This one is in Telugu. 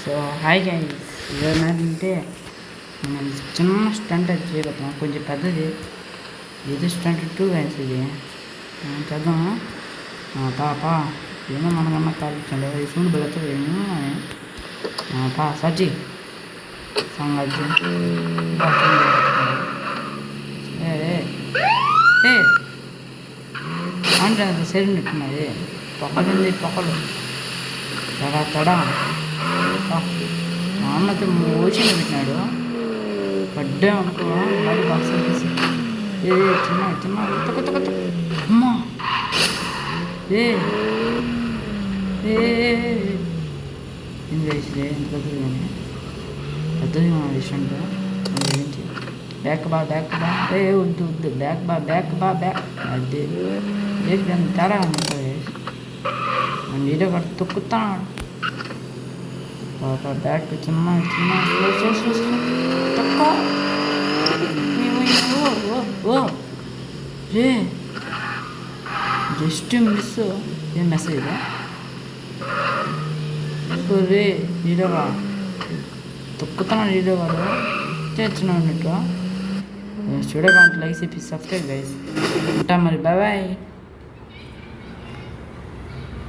సో హాయ్ గైస్, ఈరోజు ఏంటంటే మనం చిన్న స్టంట్ అది చేయబోతున్నాం, కొంచెం పెద్దది. ఇది స్టంట్ 2 గైస్. ఇది చేద్దామా? పా ఏమో మనకన్నా కాల్చండి, ఈ సౌండ్ పెడతావు ఏమో అని. సజ్జి సంగతి అంటే అది సరినట్టున్నది. పొక్కలుంది, పొక్కలు తడా మా అన్నతో ఓషన్ పెట్టినాడు. పడ్డా అనుకో బాడీ బాక్స్ తీసి చిన్న చిన్న కొత్త అమ్మా ఏం చేసి ఎంత పెద్దది కానీ పెద్దది విషయం గురించి బ్యాక్ బా వద్దు బ్యాక్ అది తేడా ఉంటుంది. నీడే పడి తొక్కుతాడు బ్యాక్ చిన్న తక్కువ రే జస్ట్ మిస్. ఏం మెసేజ్ రే నీడగా తొక్కుతున్నాడు. నీడేవాడు చేస్తున్నాడు అన్నట్టు. చూడగా లైక్ చెప్పి సబ్స్క్రైబ్ గైస్. ఉంటా మరి, బాయ్.